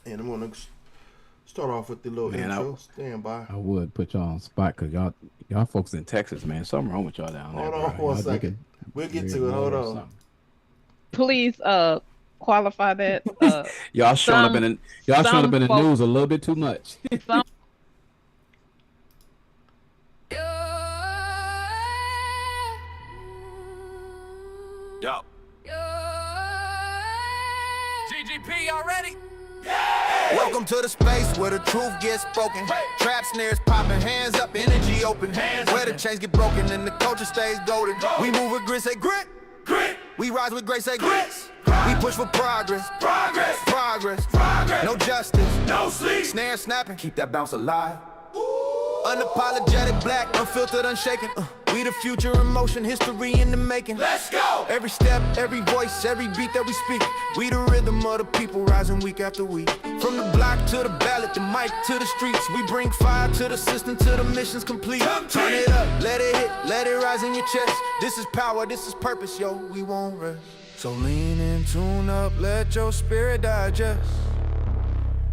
And I'm gonna start off with the little Man, I intro. Stand by. I would put y'all on spot because y'all folks in Texas, man. Something wrong with y'all down there, Hold on bro. one Y'all second. drinking We'll get weird to it. Hold water or on. something. Please qualify that. Y'all showing up Some in the y'all showing up some in the folks news a little bit too much. some Yo. GGP already? Welcome to the space where the truth gets spoken. Trap snares popping, hands up, energy open. Where the chains get broken and the culture stays golden. We move with grit, say grit. We rise with grace, say grits. We push for progress. Progress. No justice. No sleep. Snare snapping, keep that bounce alive. Unapologetic, black, unfiltered, unshaken. We the future in motion, history in the making. Let's go. Every step, every voice, every beat that we speak. We the rhythm of the people rising week after week. From the block to the ballot, the mic to the streets. We bring fire to the system till the mission's complete. Turn it up, let it hit, let it rise in your chest. This is power, this is purpose, yo, we won't rest. So lean in, tune up, let your spirit digest.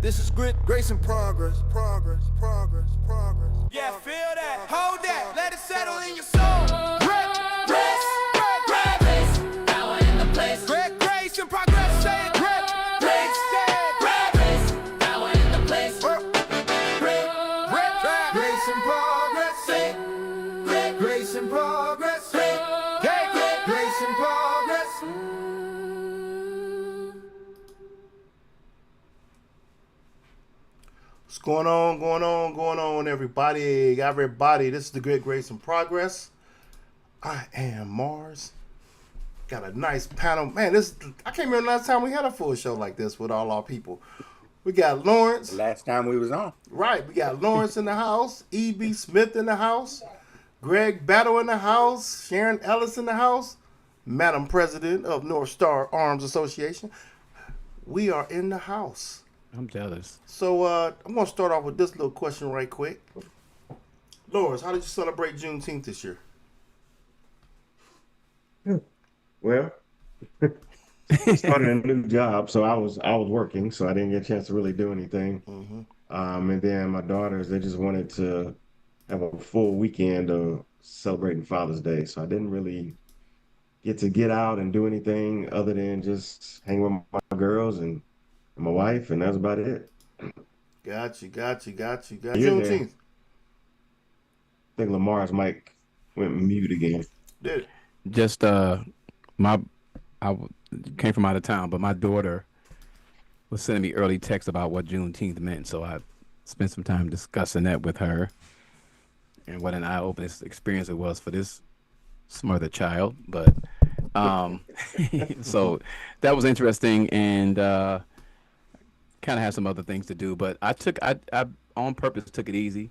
This is grit, grace, and progress. Yeah, feel that. Hold that. Let it settle in your soul. Power in the place. Grit, grace, and progress. Say it. Grit, grace, Power in the place. grace, and progress. Say grace and progress. Grace and progress. What's going on, everybody? This is the Great Grace and Progress. I am Mars. Got a nice panel. Man, I can't remember the last time we had a full show like this with all our people. We got Lawrence. Last time we was on. Right, we got Lawrence in the house, E.B. Smith in the house, Greg Battle in the house, Sharon Ellis in the house, Madam President of North Star Arms Association. We are in the house. I'm jealous. So I'm gonna start off with this little question right quick. Lawrence, how did you celebrate Juneteenth this year? Well, started a new job, so I was working, so I didn't get a chance to really do anything. And then my daughters, they just wanted to have a full weekend of celebrating Father's Day, so I didn't really get out and do anything other than just hang with my girls and my wife, and that's about it. Got you. You're there. Juneteenth. I think Lamar's mic went mute again. Did Just my came from out of town, but my daughter was sending me early texts about what Juneteenth meant, so I spent some time discussing that with her, and what an eye-opening experience it was for this smothered child. But so that was interesting, and kind of had some other things to do. But I on purpose took it easy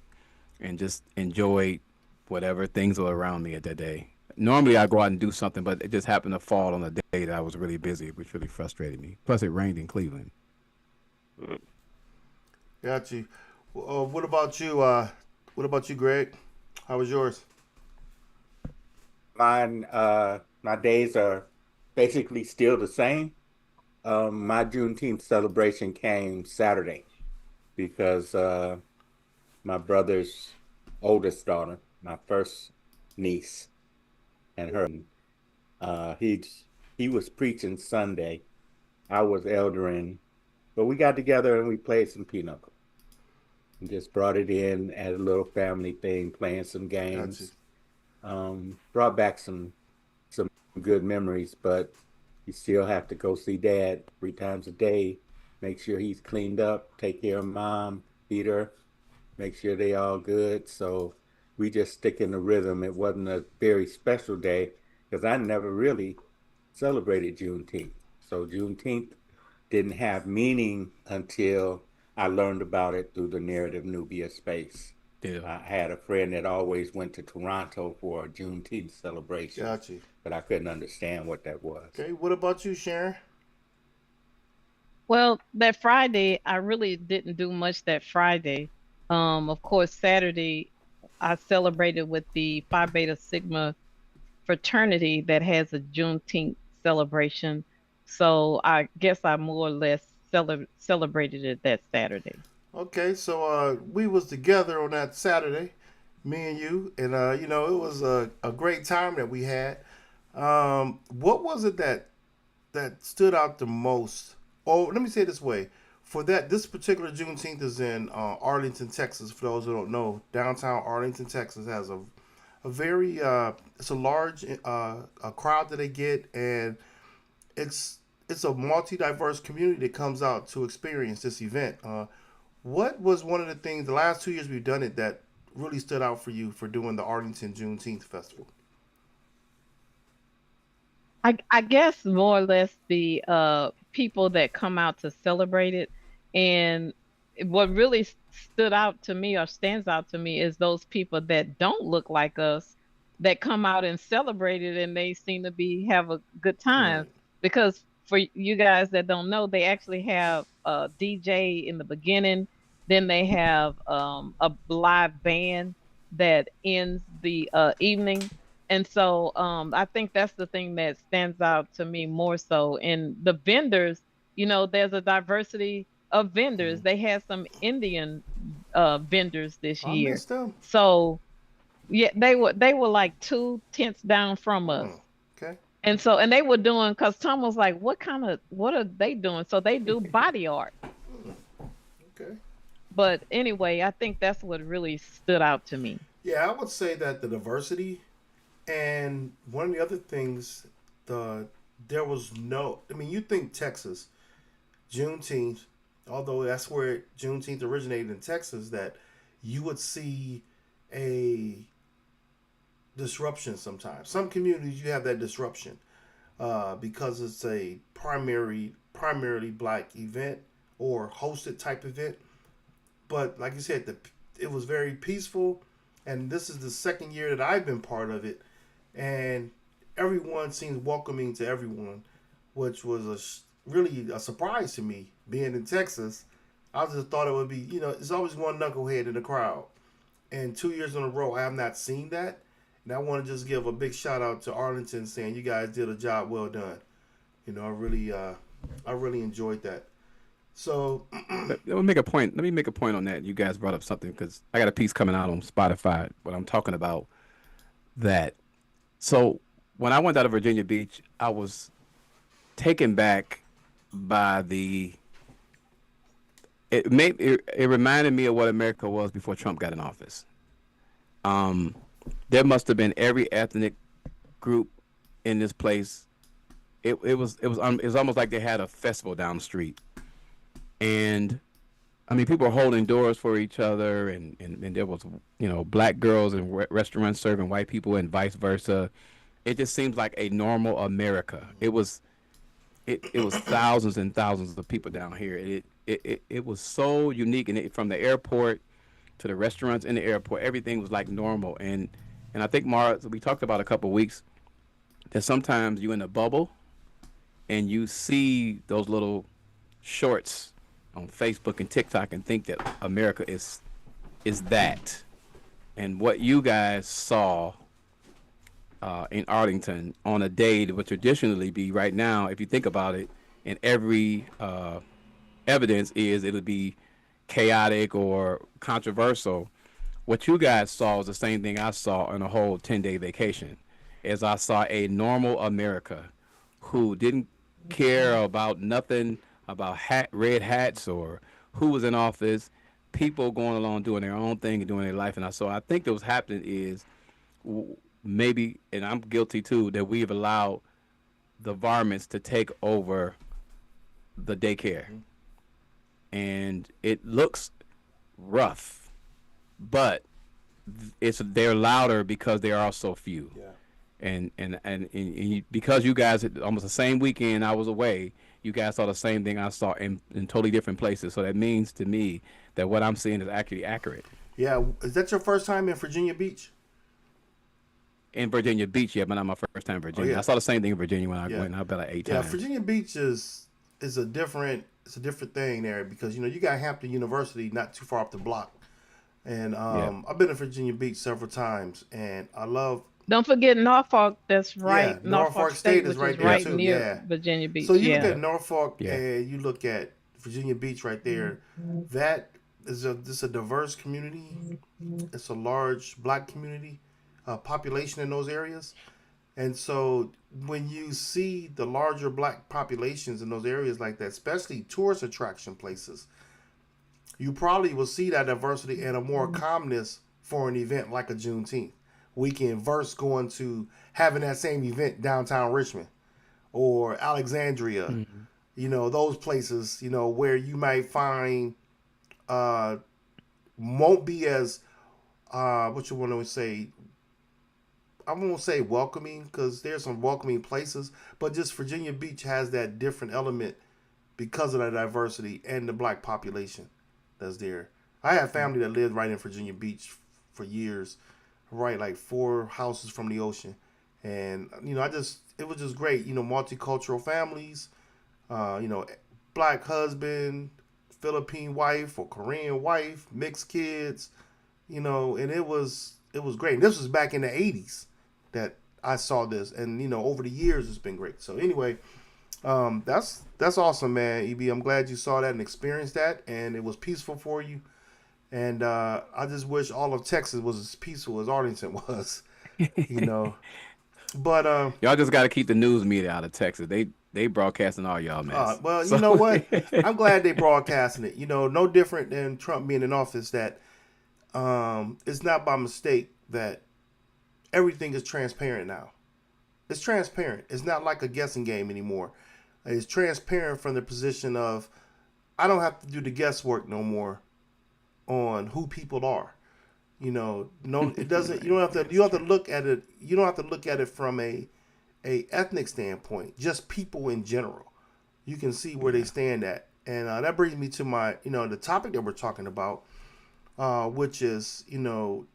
and just enjoyed whatever things were around me at that day. Normally I go out and do something, but it just happened to fall on a day that I was really busy, which really frustrated me. Plus, it rained in Cleveland. got you. What about you? What about you, Greg? How was yours? Mine, my days are basically still the same. My Juneteenth celebration came Saturday because my brother's oldest daughter, my first niece, and her, he was preaching Sunday. I was eldering, but we got together and we played some pinochle and just brought it in as a little family thing, playing some Got you. games. Brought back some good memories, but you still have to go see dad 3 times a day, make sure he's cleaned up, take care of mom, feed her, make sure they all good. So we just stick in the rhythm. It wasn't a very special day because I never really celebrated Juneteenth. So Juneteenth didn't have meaning until I learned about it through the Narrative Nubia space. Yeah. I had a friend that always went to Toronto for a Juneteenth celebration, Got you. but I couldn't understand what that was. Okay. What about you, Sharon? Well, that Friday, I really didn't do much that Friday. Of course, Saturday, I celebrated with the Phi Beta Sigma fraternity that has a Juneteenth celebration. So I guess I more or less celebrated it that Saturday. Okay, so we was together on that Saturday, me and you, and it was a great time that we had. What was it that stood out the most? Oh, let me say it this way: for this particular Juneteenth is in Arlington, Texas. For those who don't know, downtown Arlington, Texas has a very it's a large a crowd that they get, and it's it's a multi diverse community that comes out to experience this event. What was one of the things the last 2 years we've done it that really stood out for you for doing the Arlington Juneteenth Festival? I guess more or less the people that come out to celebrate it, and what really stood out to me or stands out to me is those people that don't look like us that come out and celebrate it, and they seem to be have a good time. Right. Because for you guys that don't know, they actually have a DJ in the beginning, then they have a live band that ends the evening. And so I think that's the thing that stands out to me more so. And the vendors, there's a diversity of vendors. Mhm. They had some Indian vendors this I year. missed them. So yeah, they were like 2 tents down from us. Mm. Okay. And they were doing, because Tom was like, what are they doing? So they do body art. Mm. Okay. But anyway, I think that's what really stood out to me. Yeah, I would say that the diversity and one of the other things, the there was no. I mean, you think Texas Juneteenth, although that's where Juneteenth originated in Texas, that you would see a disruption sometimes. Some communities you have that disruption because it's a primarily black event or hosted type event. But like you said, it was very peaceful, and this is the second year that I've been part of it, and everyone seems welcoming to everyone, which was really a surprise to me being in Texas. I just thought it would be, it's always one knucklehead in the crowd, and 2 years in a row I have not seen that, and I want to just give a big shout out to Arlington, saying you guys did a job well done. I really enjoyed that. So Let me make a point. Let me make a point on that. You guys brought up something because I got a piece coming out on Spotify. What I'm talking about that. So when I went out of Virginia Beach, I was taken back by it reminded me of what America was before Trump got in office. Um, there must have been every ethnic group in this place. It was almost like they had a festival down the street, and I mean people were holding doors for each other, and there was black girls in restaurants serving white people and vice versa. It just seems like a normal America. It was thousands and thousands of people down here. It was so unique, and from the airport to the restaurants in the airport, everything was like normal. And I think Mara, we talked about a couple of weeks that sometimes you in a bubble and you see those little shorts on Facebook and TikTok and think that America is that. And what you guys saw in Arlington on a day that would traditionally be right now, if you think about it, and every evidence is it would be chaotic or controversial. What you guys saw was the same thing I saw on a whole 10-day vacation, as I saw a normal America who didn't care about nothing about red hats or who was in office, people going along doing their own thing and doing their life. And I think that what's happening is maybe, and I'm guilty too, that we've allowed the varmints to take over the daycare. And it looks rough, but they're louder because there are so few. yeah. And because you guys had almost the same weekend I was away, you guys saw the same thing I saw in totally different places. So that means to me that what I'm seeing is actually accurate. Yeah, is that your first time in Virginia Beach? In Virginia Beach, yeah, but not my first time in Virginia. yeah. I saw the same thing in Virginia when I Yeah. went. I've been like 8 Yeah, times. Virginia Beach is a different thing there because you got Hampton University not too far off the block, and I've been to Virginia Beach several times, and I love. Don't forget Norfolk. That's right. Yeah, Norfolk State is which right is there right too. near Yeah. Virginia Beach. So you yeah. look at Norfolk Yeah. and you look at Virginia Beach right there. That is a diverse community. It's a large black community population in those areas. And so when you see the larger black populations in those areas like that, especially tourist attraction places, you probably will see that diversity and a more calmness for an event like a Juneteenth weekend versus going to having that same event downtown Richmond or Alexandria, Mhm. those places, where you might find uh, won't be as what you want to say. I won't say welcoming because there's some welcoming places, but just Virginia Beach has that different element because of the diversity and the black population that's there. I have family that lived right in Virginia Beach for years, right, like 4 houses from the ocean, and it was just great. Multicultural families, uh, you know, black husband, Philippine wife or Korean wife, mixed kids, and it was great. And this was back in the '80s that I saw this, and over the years it's been great. So anyway, that's awesome, man. EB, I'm glad you saw that and experienced that, and it was peaceful for you. And I just wish all of Texas was as peaceful as Arlington was, you know. But Y'all just got to keep the news media out of Texas. They broadcasting all y'all mess. well, you So know what? I'm glad they broadcasting it. No different than Trump being in office. That it's not by mistake that everything is transparent now. It's transparent. It's not like a guessing game anymore. It's transparent from the position of I don't have to do the guesswork no more on who people are. No, it doesn't. You don't have to. You have to look at it. You don't have to look at it from a ethnic standpoint. Just people in general. You can see where they stand at, and that brings me to my the topic that we're talking about, which is you want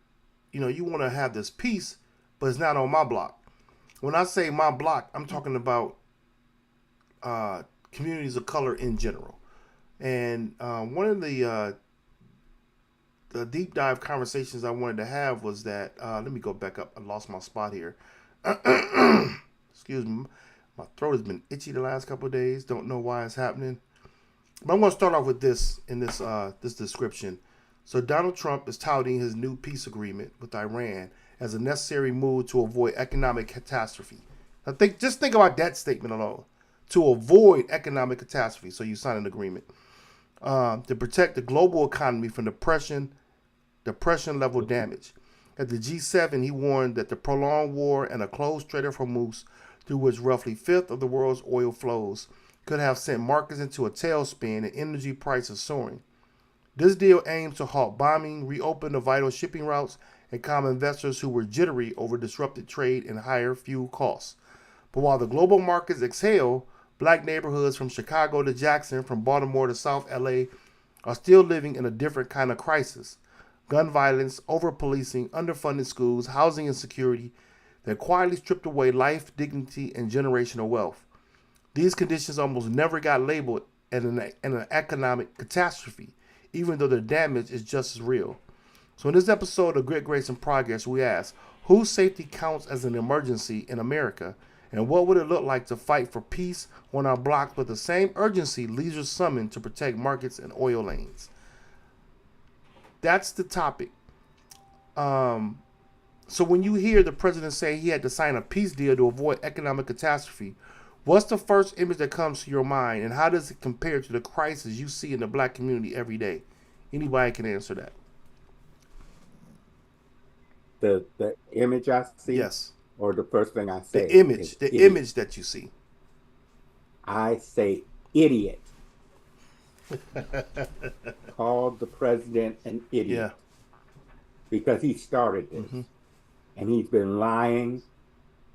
to have this peace, but it's not on my block. When I say my block, I'm talking about communities of color in general. And one of the deep dive conversations I wanted to have was that let me go back up. I lost my spot here. Excuse me. My throat has been itchy the last couple of days. Don't know why it's happening. But I'm going to start off with this in this description. So Donald Trump is touting his new peace agreement with Iran as a necessary move to avoid economic catastrophe. Now just think about that statement alone. To avoid economic catastrophe, so you sign an agreement to protect the global economy from depression level damage. At the G7, he warned that the prolonged war and a closed Strait of Hormuz, through which roughly a fifth of the world's oil flows, could have sent markets into a tailspin and energy prices soaring. This deal aims to halt bombing, reopen the vital shipping routes, and calm investors who were jittery over disrupted trade and higher fuel costs. But while the global markets exhale, black neighborhoods from Chicago to Jackson, from Baltimore to South L.A. are still living in a different kind of crisis. Gun violence, over-policing, underfunded schools, housing insecurity that quietly stripped away life, dignity, and generational wealth. These conditions almost never got labeled as an economic catastrophe, even though the damage is just as real. So in this episode of Grit, Grace, and Progress, we ask, whose safety counts as an emergency in America? And what would it look like to fight for peace on our blocks with the same urgency leaders summon to protect markets and oil lanes? That's the topic. So when you hear the president say he had to sign a peace deal to avoid economic catastrophe, what's the first image that comes to your mind, and how does it compare to the crisis you see in the black community every day? Anybody can answer that. The image I see, Yes. or the first thing I say, The image that you see. I say idiot. Called the president an idiot. Yeah. Because he started this. Mm-hmm. And he's been lying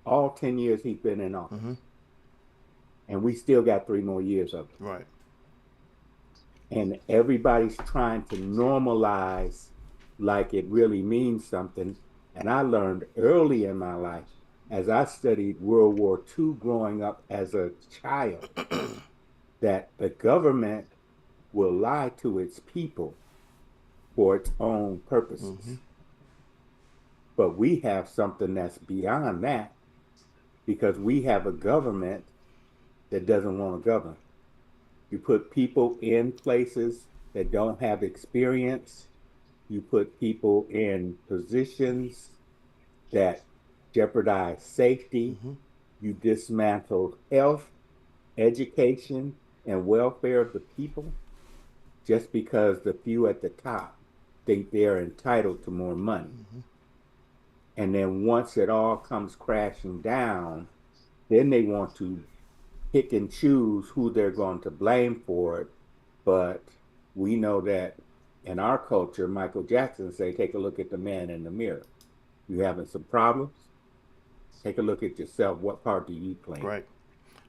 all 10 years he's been in office. Mm-hmm. And we still got 3 more years of it. Right. And everybody's trying to normalize like it really means something. And I learned early in my life, as I studied World War II growing up as a child, that the government will lie to its people for its own purposes. Mm-hmm. But we have something that's beyond that, because we have a government that doesn't want to govern. You put people in places that don't have experience. You put people in positions that jeopardize safety. You dismantle health, education, and welfare of the people just because the few at the top think they're entitled to more money. And then once it all comes crashing down, then they want to pick and choose who they're going to blame for it. But we know that in our culture, Michael Jackson say, take a look at the man in the mirror. You having some problems? Take a look at yourself. What part do you play? Right.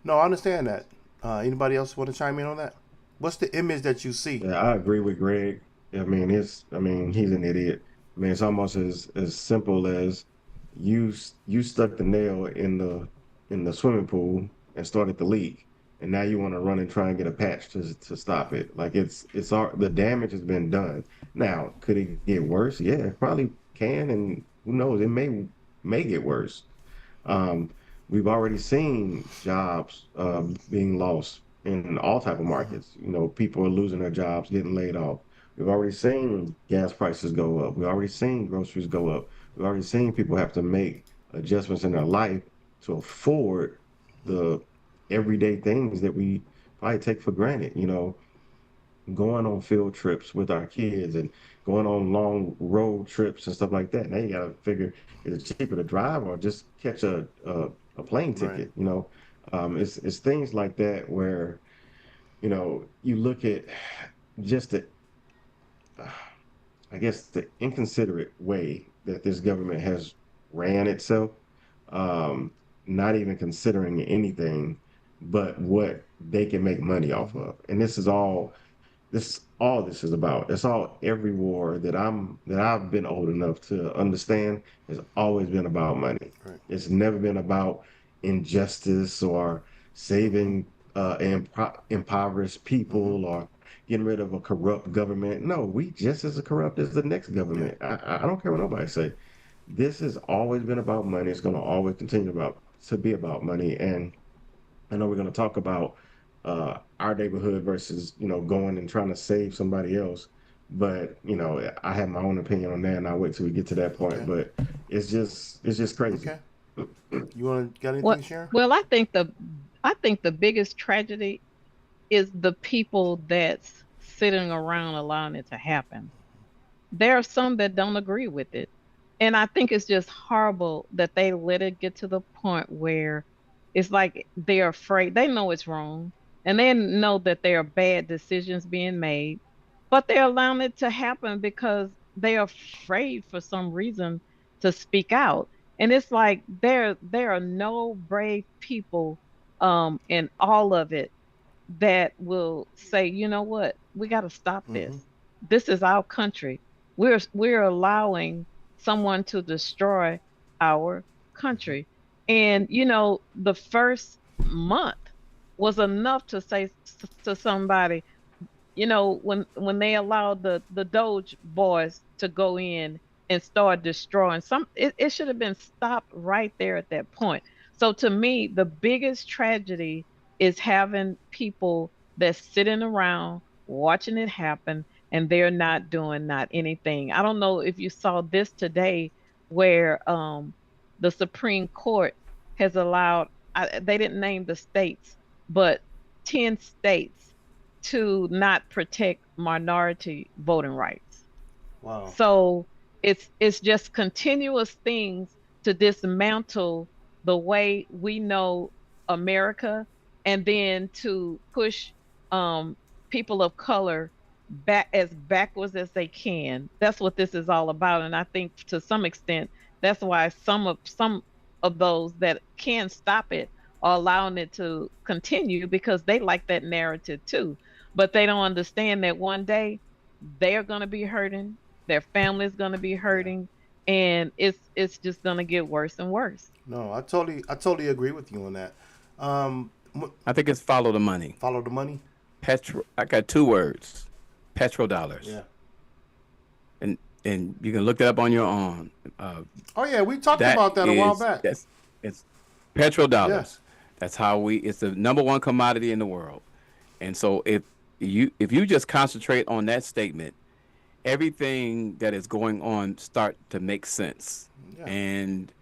No, I understand that. Anybody else want to chime in on that? What's the image that you see? Yeah, I agree with Greg. I mean, he's an idiot. I mean, it's almost as simple as you stuck the nail in the swimming pool and started the leak, and now you want to run and try and get a patch to stop it. Like it's all the damage has been done. Now, could it get worse? Yeah, it probably can, and who knows? It may get worse. Um, we've already seen jobs being lost in all type of markets. You know, people are losing their jobs, getting laid off. We've already seen gas prices go up. We've already seen groceries go up. We've already seen people have to make adjustments in their life to afford the everyday things that we probably take for granted. You know, going on field trips with our kids and going on long road trips and stuff like that. Now you got to figure, is it cheaper to drive or just catch a plane Right. ticket? You know, it's things like that where, you know, you look at just the, I guess, the inconsiderate way that this government has ran itself, not even considering anything but what they can make money off of. And this is about. It's all every war that I've been old enough to understand has always been about money. Right. It's never been about injustice or saving impoverished people or getting rid of a corrupt government. No, we just as corrupt as the next Yeah. government. I don't care what nobody say. This has always been about money. It's going to always continue to be about money. And I know we're going to talk about our neighborhood versus, you know, going and trying to save somebody else. But, you know, I have my own opinion on that, and I'll wait till we get to that point. Okay. But it's just crazy. Okay. You want to got anything, Well, Sharon? well, I think the biggest tragedy is the people that's sitting around allowing it to happen. There are some that don't agree with it. And I think it's just horrible that they let it get to the point where it's like they're afraid. They know it's wrong and they know that there are bad decisions being made, but they're allowing it to happen because they're afraid for some reason to speak out. And it's like there are no brave people in all of it that will say, you know what, we got to stop Mm-hmm. this. This is our country. We're allowing someone to destroy our country. And the first month was enough to say to somebody, when they allowed the Doge boys to go in and start destroying it should have been stopped right there at that point. So to me, the biggest tragedy is having people that's sitting around watching it happen and they're not doing not anything. I don't know if you saw this today where the Supreme Court has allowed they didn't name the states, but 10 states to not protect minority voting rights. Wow. So it's just continuous things to dismantle the way we know America, and then to push um, people of color back as backwards as they can. That's what this is all about, and I think to some extent that's why some of those that can stop it are allowing it to continue because they like that narrative too. But they don't understand that one day they're going to be hurting, their family's going to be Yeah. hurting, and it's just going to get worse and worse. No, I totally agree with you on that. I think it's follow the money. Follow the money. I got two words: petrodollars. Yeah. And you can look that up on your own. Oh yeah, we talked about that a while back. It's petrodollars. Yes. That's how it's the number one commodity in the world. And so if you just concentrate on that statement, everything that is going on start to make sense. Yeah. And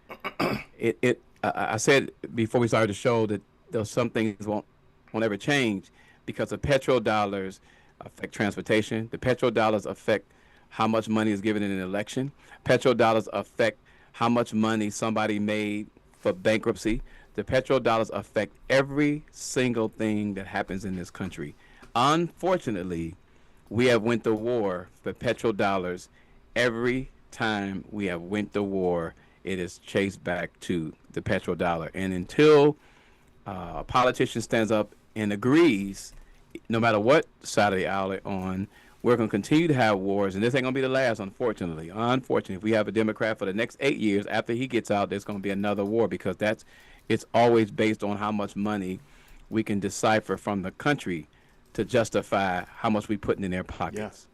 I said before we started the show that there's some things won't ever change because the petrodollars affect transportation. The petrodollars affect how much money is given in an election. Petrodollars affect how much money somebody made for bankruptcy. The petrodollars affect every single thing that happens in this country. Unfortunately, we have went to war for petrodollars. Every time we have went to war, it is chased back to the petrodollar. And until a politician stands up and agrees, no matter what side of the aisle they're on, we're going to continue to have wars, and this ain't going to be the last, unfortunately. Unfortunately, if we have a Democrat for the next 8 years, after he gets out, there's going to be another war because it's always based on how much money we can decipher from the country to justify how much we putting in their pockets. Yeah.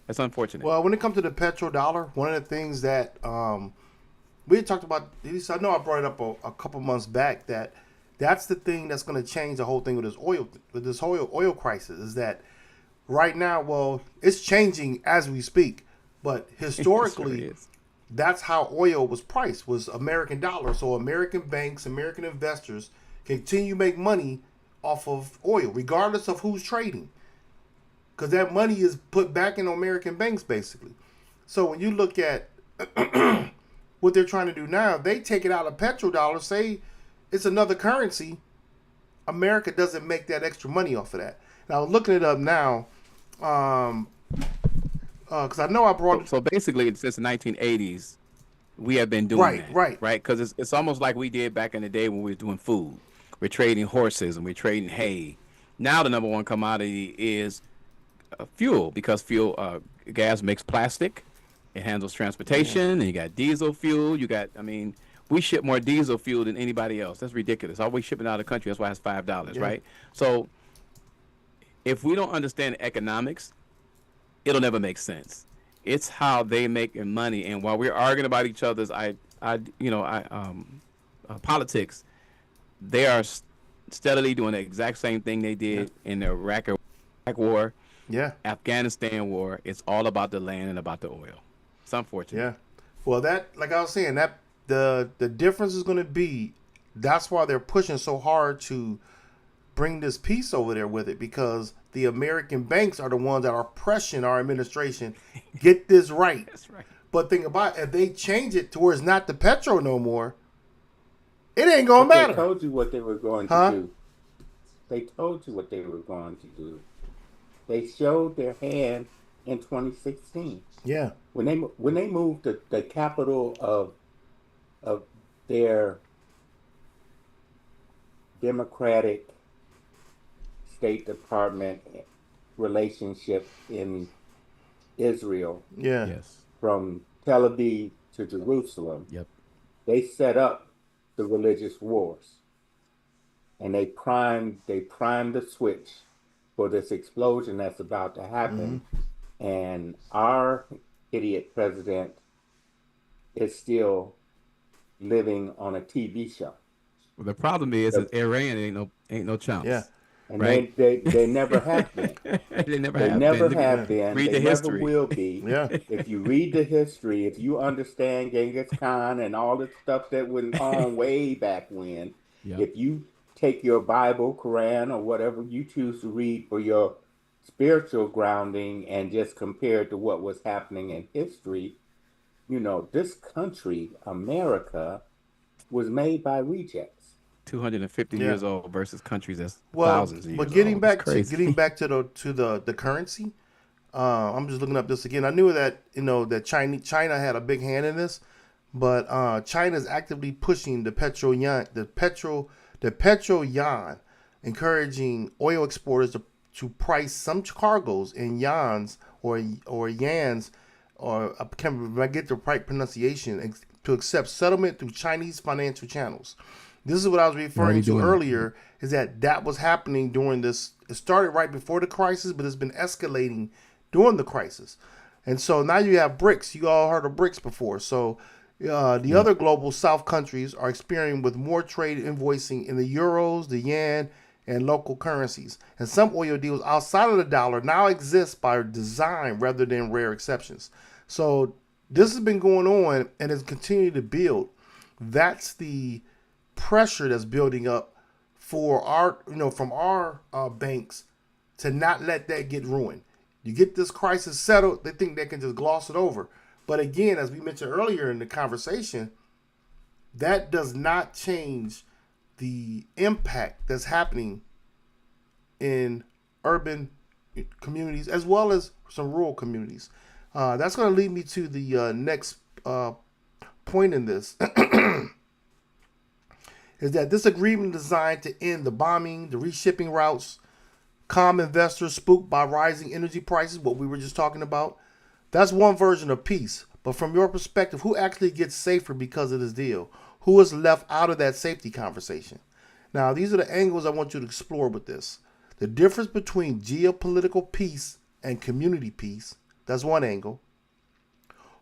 That's unfortunate. Well, when it comes to the petrodollar, one of the things that we had talked about, at least I know I brought it up a couple months back, that's the thing that's going to change the whole thing with this oil crisis, is that right now, well, it's changing as we speak, but historically, that's how oil was priced, was American dollar. So American banks, American investors continue to make money off of oil, regardless of who's trading, because that money is put back in American banks, basically. So when you look at what they're trying to do now, they take it out of petrodollar, say it's another currency. America doesn't make that extra money off of that. Now, looking it up now, because I know I brought. So basically, since the 1980s, we have been doing that, right? Because it's almost like we did back in the day when we were doing food. We're trading horses and we're trading hay. Now the number one commodity is fuel, because gas makes plastic. It handles transportation, and you got diesel fuel. We ship more diesel fuel than anybody else. That's ridiculous. All we shipping out of the country. That's why it's $5, right? So if we don't understand economics, it'll never make sense. It's how they make money, and while we're arguing about each other's politics, they are steadily doing the exact same thing they did in the Iraq War, Afghanistan War. It's all about the land and about the oil. It's unfortunate. Yeah. Well, that, like I was saying, that the difference is going to be, that's why they're pushing so hard to bring this peace over there with it, because the American banks are the ones that are pressuring our administration, get this right. That's right. But think about it, if they change it to where it's not the petro no more, it ain't going to matter. They told you what they were going to do. They told you what they were going to do. They showed their hand in 2016. Yeah. When they moved the capital of their Democratic State Department relationship in Israel, from Tel Aviv to Jerusalem, they set up the religious wars, and they primed the switch for this explosion that's about to happen. And our idiot president is still living on a TV show. Well, the problem is Iran ain't no chumps. Yeah. And right? they never have been. They never have been. Read they the history. Never will be. If you read the history, if you understand Genghis Khan and all the stuff that went on way back when, if you take your Bible, Quran, or whatever you choose to read for your spiritual grounding and just compare it to what was happening in history, this country, America, was made by rejects. 250 years old versus countries that's thousands of years old. But getting back to the currency, I'm just looking up this again. I knew that that China had a big hand in this, but China is actively pushing the petro yuan, encouraging oil exporters to price some cargoes in yuans or yans, or I can't remember if I get the right pronunciation, to accept settlement through Chinese financial channels. This is what I was referring to earlier, is that was happening during this. It started right before the crisis, but it's been escalating during the crisis. And so now you have BRICS. You all heard of BRICS before. So the other global South countries are experiencing with more trade invoicing in the euros, the yen, and local currencies. And some oil deals outside of the dollar now exist by design rather than rare exceptions. So this has been going on and is continuing to build. That's the pressure that's building up for our, from our banks to not let that get ruined. You get this crisis settled, they think they can just gloss it over. But again, as we mentioned earlier in the conversation, that does not change the impact that's happening in urban communities as well as some rural communities. That's going to lead me to the next point in this is that this agreement is designed to end the bombing, the reshipping routes, calm investors spooked by rising energy prices, what we were just talking about. That's one version of peace. But from your perspective, who actually gets safer because of this deal? Who is left out of that safety conversation? Now, these are the angles I want you to explore with this. The difference between geopolitical peace and community peace, that's one angle.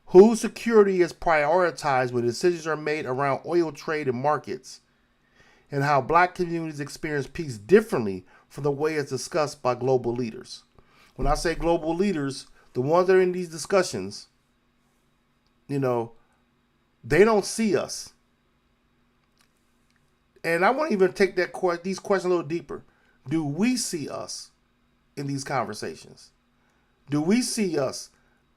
Whose security is prioritized when decisions are made around oil trade and markets, and how black communities experience peace differently from the way it's discussed by global leaders. When I say global leaders, the ones that are in these discussions, they don't see us. And I want to even take these questions a little deeper. Do we see us in these conversations? Do we see us,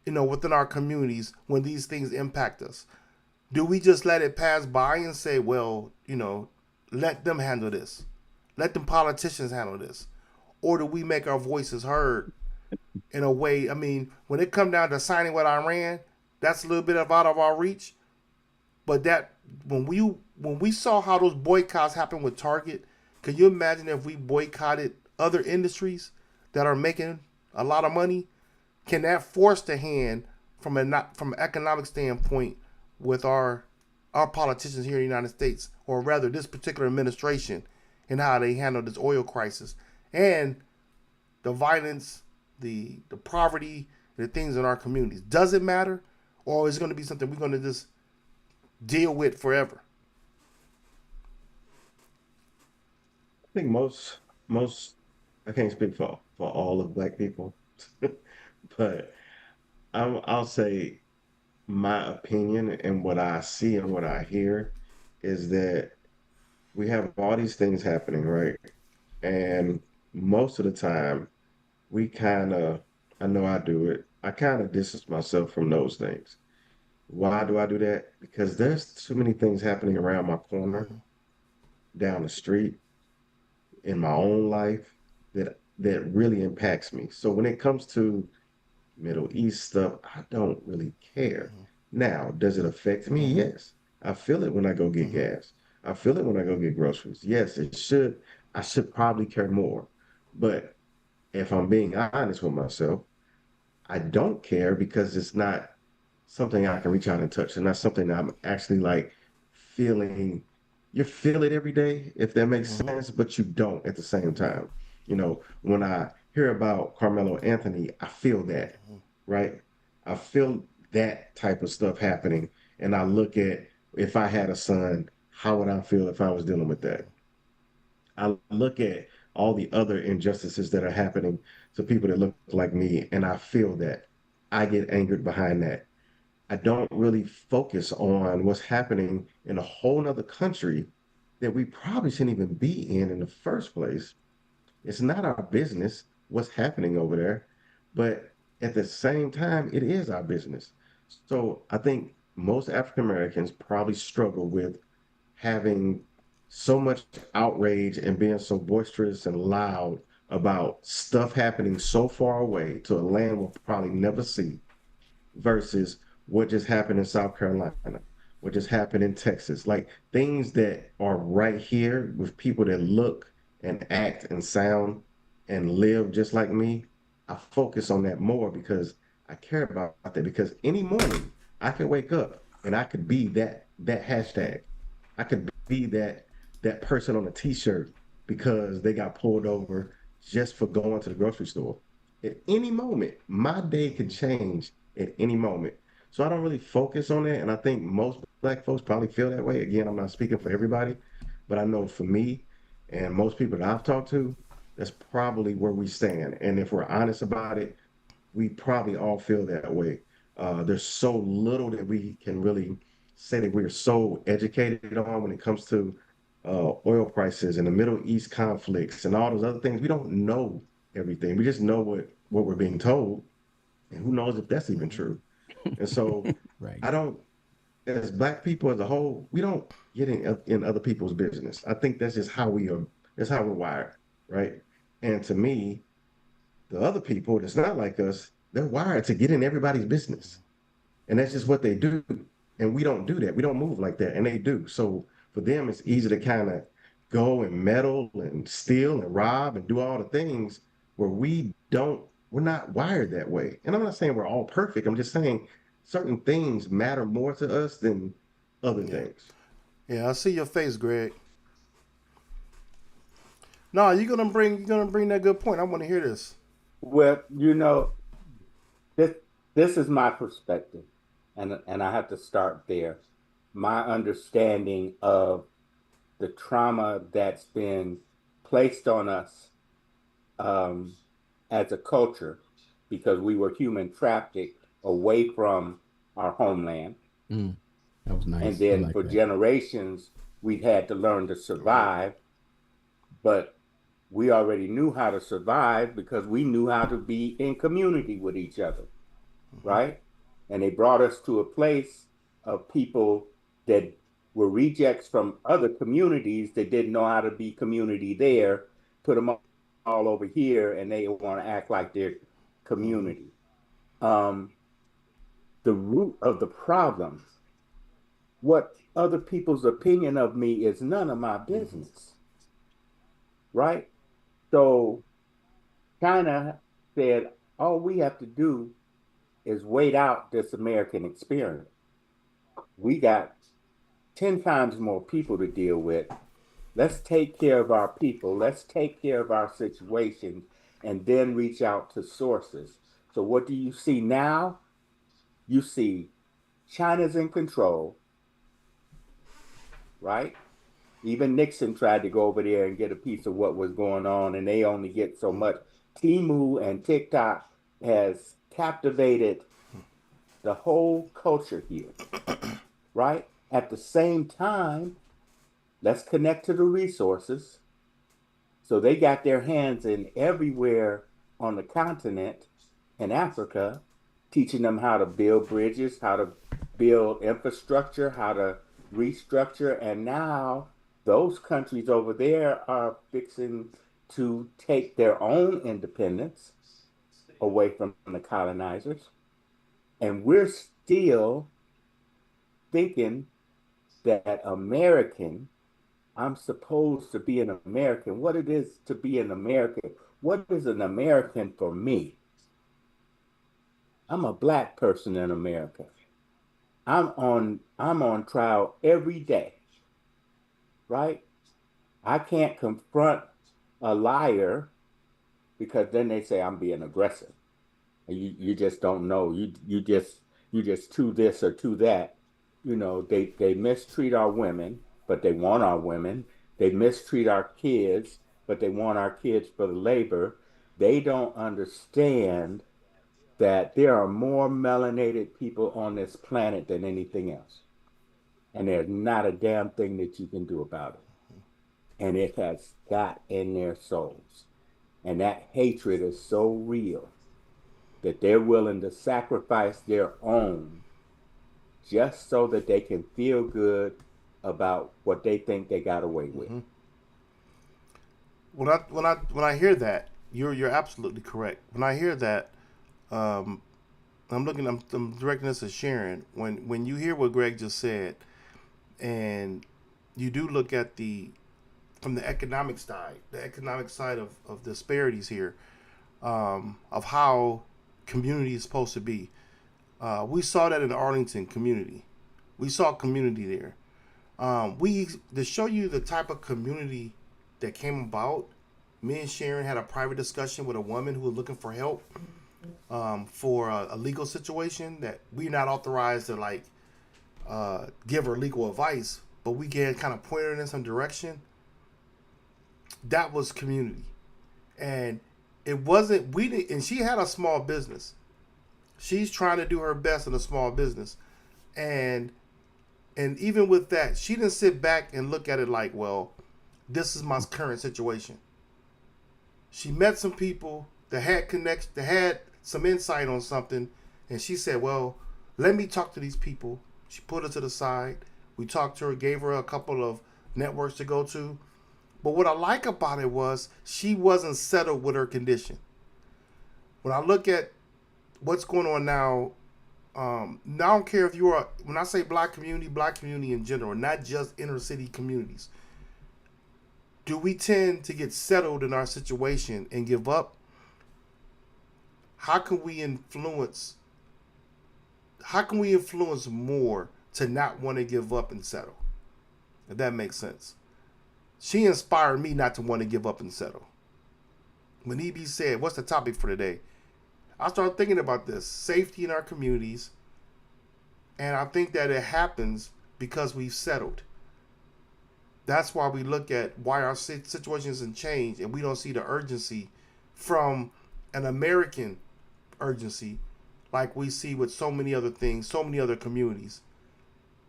within our communities when these things impact us? Do we just let it pass by and say, well, let them handle this. Let them politicians handle this. Or do we make our voices heard in a way? I mean, when it comes down to signing with Iran, that's a little bit out of our reach. But that when we saw how those boycotts happened with Target, can you imagine if we boycotted other industries that are making a lot of money? Can that force the hand from an economic standpoint with our politicians here in the United States, or rather this particular administration, and how they handle this oil crisis and the violence, the poverty, the things in our communities? Does it matter, or is it going to be something we're going to just deal with forever? I think most I can't speak for all of black people, but I'll say my opinion and what I see and what I hear is that we have all these things happening, right? And most of the time, we kind of, I know I do it, I kind of distance myself from those things. Why do I do that? Because there's too many things happening around my corner, down the street, in my own life that really impacts me. So when it comes to Middle East stuff, I don't really care. Now, does it affect me? Yes. I feel it when I go get gas. I feel it when I go get groceries. Yes, it should. I should probably care more. But if I'm being honest with myself, I don't care because it's not something I can reach out and touch. And that's something that I'm actually like feeling. You feel it every day, if that makes sense, but you don't at the same time. When I hear about Carmelo Anthony, I feel that, right? I feel that type of stuff happening. And I look at if I had a son, how would I feel if I was dealing with that? I look at all the other injustices that are happening to people that look like me, and I feel that. I get angered behind that. I don't really focus on what's happening in a whole nother country that we probably shouldn't even be in the first place. It's not our business what's happening over there, but at the same time, it is our business. So I think most African Americans probably struggle with having so much outrage and being so boisterous and loud about stuff happening so far away to a land we'll probably never see versus what just happened in South Carolina, what just happened in Texas, like things that are right here with people that look and act and sound and live just like me. I focus on that more because I care about that because any morning I can wake up and I could be that hashtag. I could be that person on a t-shirt because they got pulled over just for going to the grocery store. At any moment, my day could change at any moment. So I don't really focus on that. And I think most black folks probably feel that way. Again, I'm not speaking for everybody, but I know for me, And most people that I've talked to, that's probably where we stand. And if we're honest about it, we probably all feel that way. There's so little that we can really say that we're so educated on when it comes to oil prices and the Middle East conflicts and all those other things. We don't know everything. We just know what we're being told, and who knows if that's even true. And so Right. I don't, as Black people as a whole, we don't get in other people's business. I think that's just how we are. That's how we're wired, right? And to me, the other people that's not like us, they're wired to get in everybody's business. And that's just what they do. And we don't do that. We don't move like that. And they do. So for them, it's easy to kind of go and meddle and steal and rob and do all the things where we're not wired that way. And I'm not saying we're all perfect. I'm just saying certain things matter more to us than other Yeah. things. Yeah, I see your face, Greg. No, you're gonna bring that good point. I want to hear this. Well, this this is my perspective, and I have to start there. My understanding of the trauma that's been placed on us um, as a culture because we were human trafficked away from our homeland. Mm, that was And nice. I then like for that. generations, we had to learn to Right. survive, but we already knew how to survive because we knew how to be in community with each other, right? And they brought us to a place of people that were rejects from other communities that didn't know how to be community there, put them all over here, and they want to act like they're community. Um, the root of the problem, what other people's opinion of me is none of my business, right? So China said, all we have to do is wait out this American experience. We got 10 times more people to deal with. Let's take care of our people. Let's take care of our situations and then reach out to sources. So, what do you see now? You see China's in control, right? Even Nixon tried to go over there and get a piece of what was going on, and they only get so much. Timu and TikTok has captivated the whole culture here, right? At the same time, let's connect to the resources. So they got their hands in everywhere on the continent in Africa, teaching them how to build bridges, how to build infrastructure, how to restructure. And now those countries over there are fixing to take their own independence away from the colonizers. And we're still thinking that I'm supposed to be an American. What it is to be an American? What is an American for me? I'm a black person in America. I'm on trial every day, right? I can't confront a liar because then they say I'm being aggressive. You just don't know. You just to this or to that. They mistreat our women, but they want our women. They mistreat our kids, but they want our kids for the labor. They don't understand that there are more melanated people on this planet than anything else. And there's not a damn thing that you can do about it. And it has got in their souls. And that hatred is so real that they're willing to sacrifice their own just so that they can feel good about what they think they got away with. When I hear that, you're absolutely correct. When I hear that, um, I'm directing this at Sharon. When you hear what Greg just said, and you do look at from the economic side of disparities here, of how community is supposed to be. We saw that in the Arlington community. We saw community there. We to show you the type of community that came about. Me and Sharon had a private discussion with a woman who was looking for help for a legal situation that we're not authorized to give her legal advice, but we can kind of point her in some direction. that was community. And it wasn't, we didn't, and she had a small business. She's trying to do her best in a small business. And even with that, she didn't sit back and look at it like, well, this is my current situation. She met some people that had connections, that had some insight on something, and she said, well, let me talk to these people. She put her to the side. We talked to her, gave her a couple of networks to go to. But what I like about it was she wasn't settled with her condition. When I look at what's going on now, I don't care if you are, when I say black community in general, not just inner city communities. Do we tend to get settled in our situation and give up? How can we influence more to not want to give up and settle? If that makes sense. She inspired me not to want to give up and settle. When EB said, what's the topic for today? I started thinking about this, safety in our communities. And I think that it happens because we've settled. That's why we look at why our situation hasn't changed and we don't see the urgency from an American urgency like we see with so many other things, so many other communities,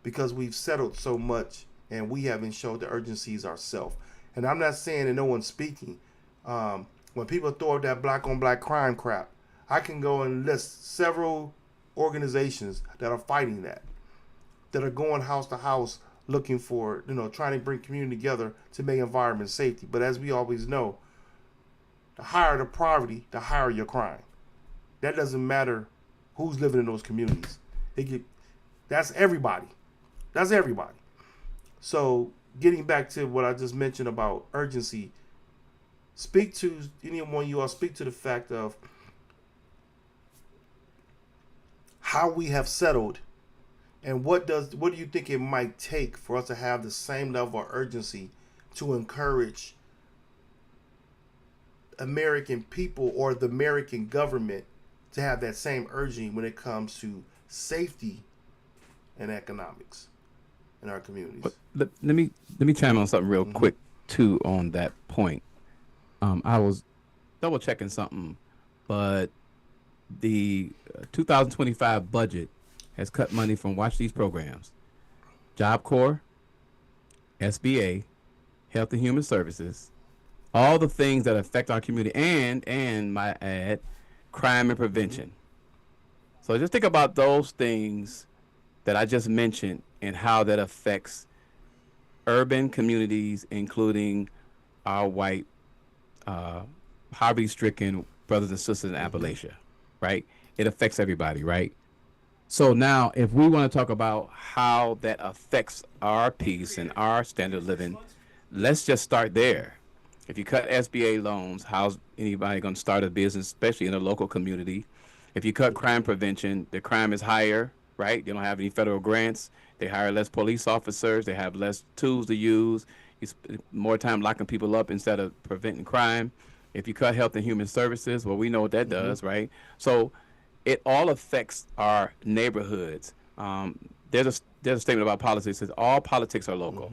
because we've settled so much and we haven't showed the urgencies ourselves. And I'm not saying that no one's speaking. When people throw out that black on black crime crap, I can go and list several organizations that are fighting that are going house to house looking for, trying to bring community together to make environment safety. But as we always know, the higher the poverty, the higher your crime. That doesn't matter who's living in those communities. That's everybody. That's everybody. So getting back to what I just mentioned about urgency, speak to anyone you all, speak to the fact of how we have settled. And what do you think it might take for us to have the same level of urgency to encourage American people or the American government to have that same urgency when it comes to safety and economics in our communities? Let me chime on something real quick too on that point. I was double checking something, but the 2025 budget has cut money from, watch these programs: Job Corps, SBA, Health and Human Services, all the things that affect our community, and my add, crime and prevention. So just think about those things that I just mentioned and how that affects urban communities, including our white, poverty-stricken brothers and sisters in Appalachia, right? It affects everybody, right? So now, if we want to talk about how that affects our peace and our standard of living, let's just start there. If you cut SBA loans, how's anybody going to start a business, especially in a local community? If you cut crime prevention, the crime is higher, right? They don't have any federal grants. They hire less police officers. They have less tools to use. You spend more time locking people up instead of preventing crime. If you cut health and human services, well, we know what that does, right? So it all affects our neighborhoods. There's a statement about politics that says all politics are local.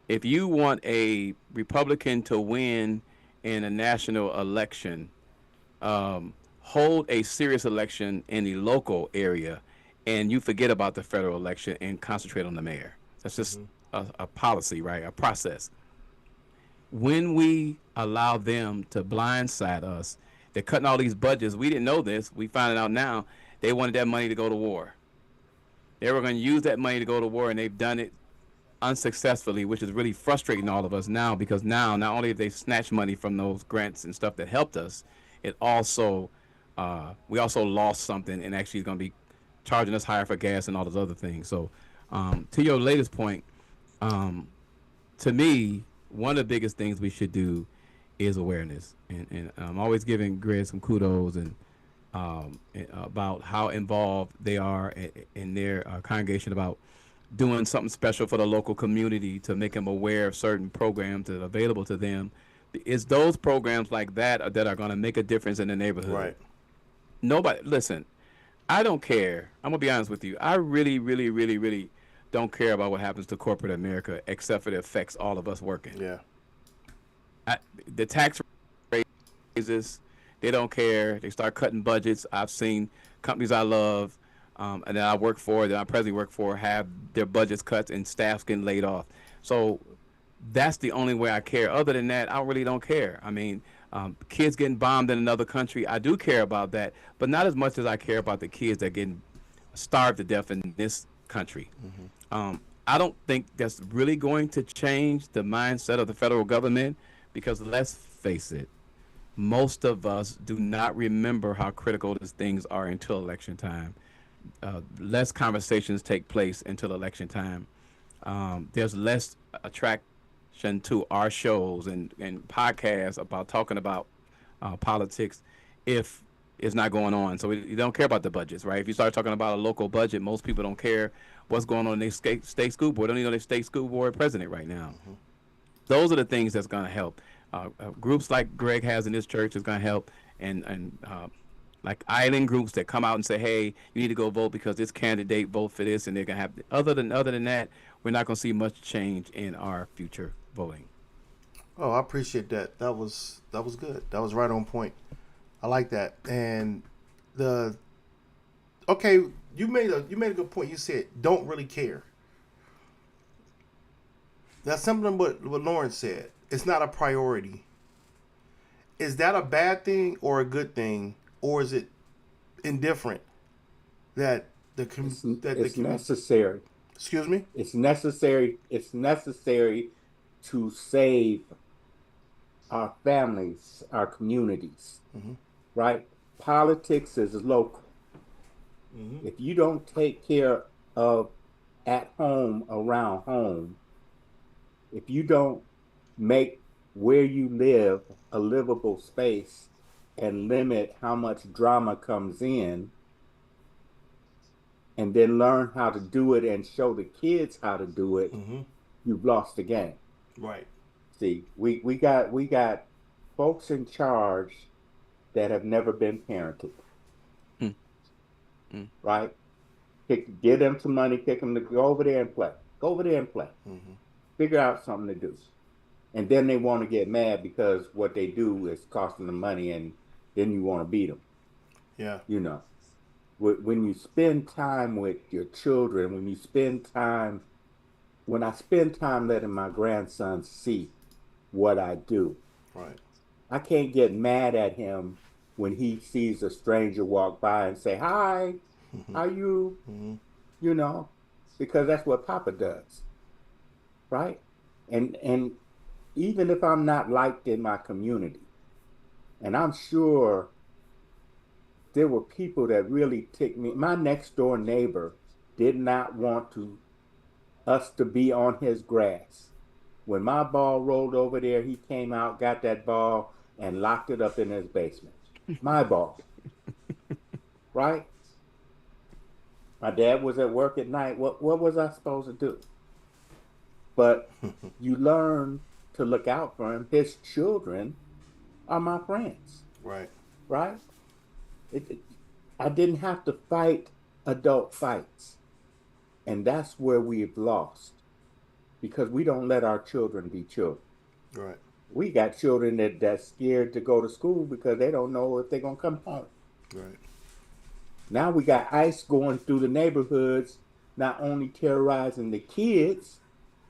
If you want a Republican to win in a national election, hold a serious election in the local area, and you forget about the federal election and concentrate on the mayor. That's just a policy, right? A process. When we allow them to blindside us, they're cutting all these budgets. We didn't know this. We find it out now. They wanted that money to go to war. They were going to use that money to go to war, and they've done it unsuccessfully, which is really frustrating all of us now, because now not only have they snatched money from those grants and stuff that helped us, it also we also lost something and actually is going to be charging us higher for gas and all those other things. So to your latest point, to me, one of the biggest things we should do is awareness. And I'm always giving Greg some kudos and about how involved they are in their congregation about doing something special for the local community to make them aware of certain programs that are available to them. It's those programs like that that are going to make a difference in the neighborhood. Right. Nobody, listen, I don't care. I'm going to be honest with you. I really, really, really, really don't care about what happens to corporate America, except for it affects all of us working. Yeah. the tax raises, they don't care. They start cutting budgets. I've seen companies I love and that I work for, that I presently work for, have their budgets cut and staffs getting laid off. So that's the only way I care. Other than that, I really don't care. I mean, kids getting bombed in another country, I do care about that, but not as much as I care about the kids that getting starved to death in this country. I don't think that's really going to change the mindset of the federal government because let's face it, most of us do not remember how critical these things are until election time. Less conversations take place until election time. There's less attraction to our shows and podcasts about talking about politics if it's not going on. So you don't care about the budgets, right? If you start talking about a local budget, most people don't care what's going on in their state school board. They don't even know their state school board president right now. Those are the things that's going to help. Groups like Greg has in his church is going to help, and like island groups that come out and say, hey, you need to go vote because this candidate vote for this, and they're going to have. Other than that, we're not going to see much change in our future voting. Oh, I appreciate that. That was good. That was right on point. I like that. And you made a good point. You said don't really care. That's something what Lauren said. It's not a priority. Is that a bad thing or a good thing, or is it indifferent? It's necessary. Excuse me? It's necessary. It's necessary to save our families, our communities, right? Politics is local. If you don't take care of at home, around home, if you don't make where you live a livable space and limit how much drama comes in, and then learn how to do it and show the kids how to do it, you've lost the game. Right. See, we got folks in charge that have never been parented. Right? Give them some money, kick them to go over there and play. Go over there and play. Figure out something to do. And then they want to get mad because what they do is costing them money, and then you want to beat them. Yeah. You know, when you spend time with your children, when I spend time letting my grandson see what I do, right, I can't get mad at him when he sees a stranger walk by and say, hi, how you, you know, because that's what Papa does, right? And even if I'm not liked in my community, and I'm sure there were people that really ticked me. My next door neighbor did not want us to be on his grass. When my ball rolled over there, he came out, got that ball, and locked it up in his basement. My ball. Right? My dad was at work at night. What was I supposed to do? But you learn to look out for him. His children are my friends. Right. Right? I didn't have to fight adult fights. And that's where we've lost. Because we don't let our children be children. Right. We got children that's scared to go to school because they don't know if they're going to come home. Right. Now we got ICE going through the neighborhoods, not only terrorizing the kids,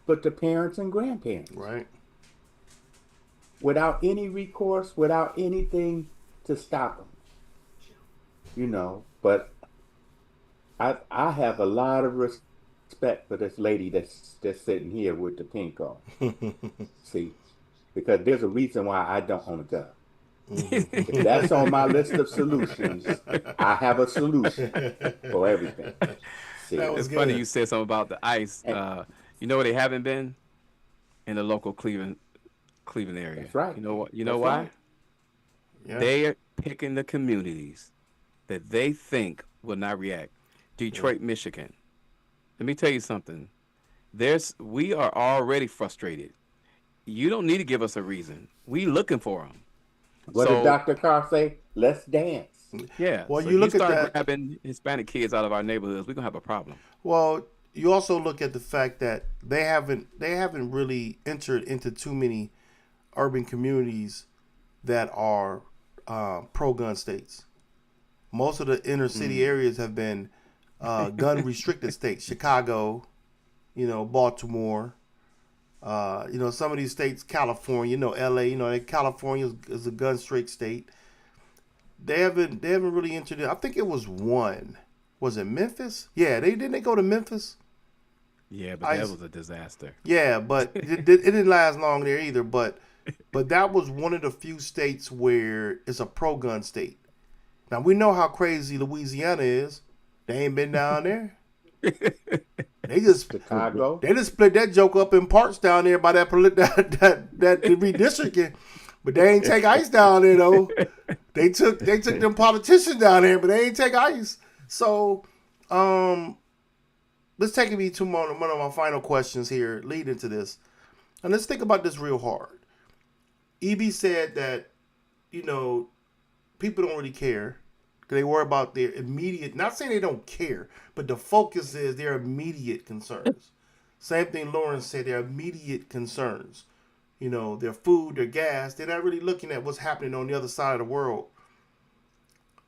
but the parents and grandparents. Right. Without any recourse, without anything to stop them. You know, but I have a lot of respect for this lady that's sitting here with the pink on. See, because there's a reason why I don't own a gun. If that's on my list of solutions, I have a solution for everything. See, It's funny you said something about the ICE. You know where they haven't been? In the local Cleveland area. That's right. You know what? You That's know why? right. Yeah. They are picking the communities that they think will not react. Detroit, Michigan. Let me tell you something. We are already frustrated. You don't need to give us a reason. We looking for them. What did Dr. Carr say? Let's dance. Yeah. Well, so you look at start that. grabbing Hispanic kids out of our neighborhoods, we're gonna have a problem. Well, you also look at the fact that they haven't really entered into too many urban communities that are pro-gun states. Most of the inner city areas have been gun restricted states. Chicago, Baltimore, some of these states, California, L.A. California is a gun straight state. They haven't really entered it. I think it was one. Was it Memphis? Yeah, didn't they go to Memphis? Yeah, but that was a disaster. Yeah, but it didn't last long there either. But that was one of the few states where it's a pro-gun state. Now we know how crazy Louisiana is. They ain't been down there. They just Chicago. They just split that joke up in parts down there by that redistricting. But they ain't take ICE down there though. They took them politicians down there, but they ain't take ICE. So, let's take me to one of my final questions here, leading to this, and let's think about this real hard. EB said that people don't really care. They worry about their immediate. Not saying they don't care, but the focus is their immediate concerns. Same thing Lauren said. Their immediate concerns. Their food, their gas. They're not really looking at what's happening on the other side of the world.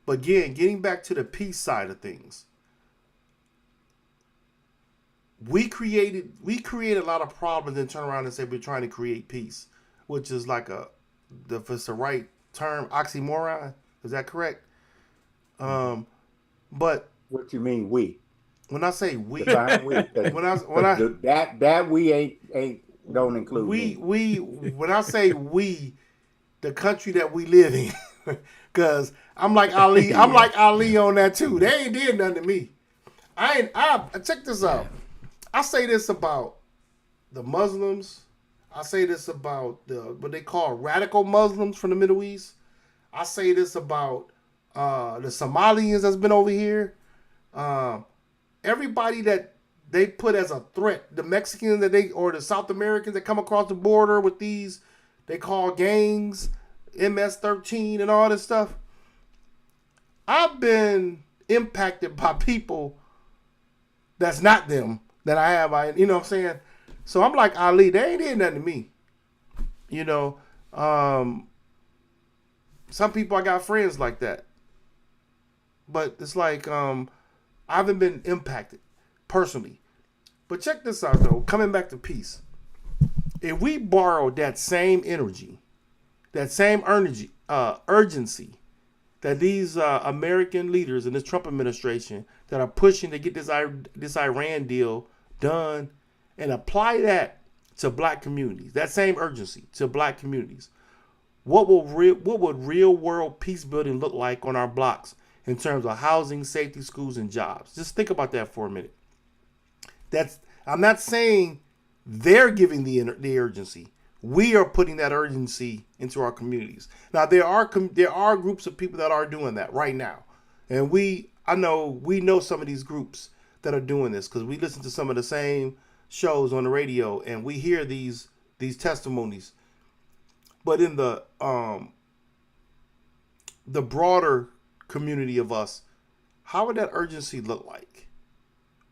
But again, getting back to the peace side of things, we created a lot of problems and turn around and say we're trying to create peace, which is like if it's the right term, oxymoron. Is that correct? But What you mean we? when I say we, Define we. That we ain't don't include me. When I say we, the country that we live in, because I'm like Ali. I'm like Ali on that too. They ain't did nothing to me. I check this out. I say this about the Muslims. I say this about what they call radical Muslims from the Middle East. I say this about the Somalians that's been over here. Everybody that they put as a threat, the Mexicans or the South Americans that come across the border with these, they call gangs, MS-13 and all this stuff. I've been impacted by people that's not them that I have. You know what I'm saying? So I'm like Ali, they ain't did nothing to me. Some people I got friends like that. But it's like I haven't been impacted personally. But check this out though, coming back to peace. If we borrowed that same energy, that same urgency that these American leaders in this Trump administration that are pushing to get this Iran deal done and apply that to black communities, that same urgency to black communities, what would real world peace building look like on our blocks in terms of housing, safety, schools, and jobs? Just think about that for a minute. I'm not saying they're giving the urgency. We are putting that urgency into our communities. Now there are groups of people that are doing that right now, and we know some of these groups that are doing this because we listen to some of the same shows on the radio and we hear these testimonies. But in the broader community of us, how would that urgency look like?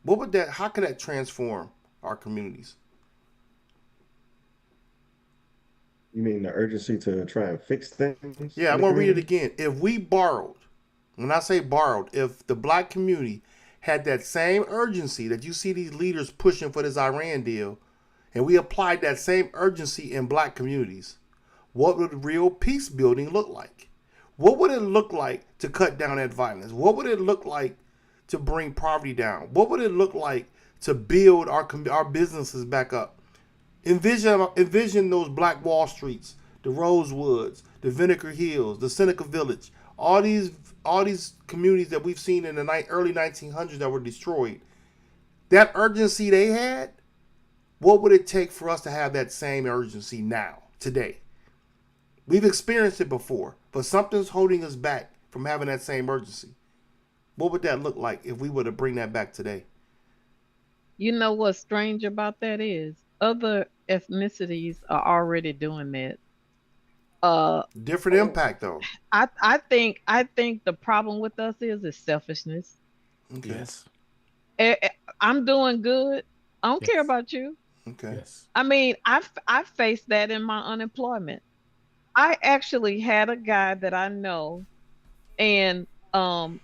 How could that transform our communities? You mean the urgency to try and fix things? Yeah, I'm going to read it again. If we borrowed, when I say borrowed, if the black community had that same urgency that you see these leaders pushing for this Iran deal, and we applied that same urgency in black communities, what would real peace building look like? What would it look like to cut down that violence? What would it look like to bring poverty down? What would it look like to build our businesses back up? Envision those Black Wall Streets, the Rosewoods, the Vinegar Hills, the Seneca Village, all these communities that we've seen in the early 1900s that were destroyed. That urgency they had, what would it take for us to have that same urgency now, today? We've experienced it before, but something's holding us back from having that same urgency. What would that look like if we were to bring that back today? You know what's strange about that is other ethnicities are already doing that. Different impact though. I think the problem with us is selfishness. Okay. Yes. I'm doing good. I don't care about you. Okay. Yes. I mean, I faced that in my unemployment. I actually had a guy that I know, and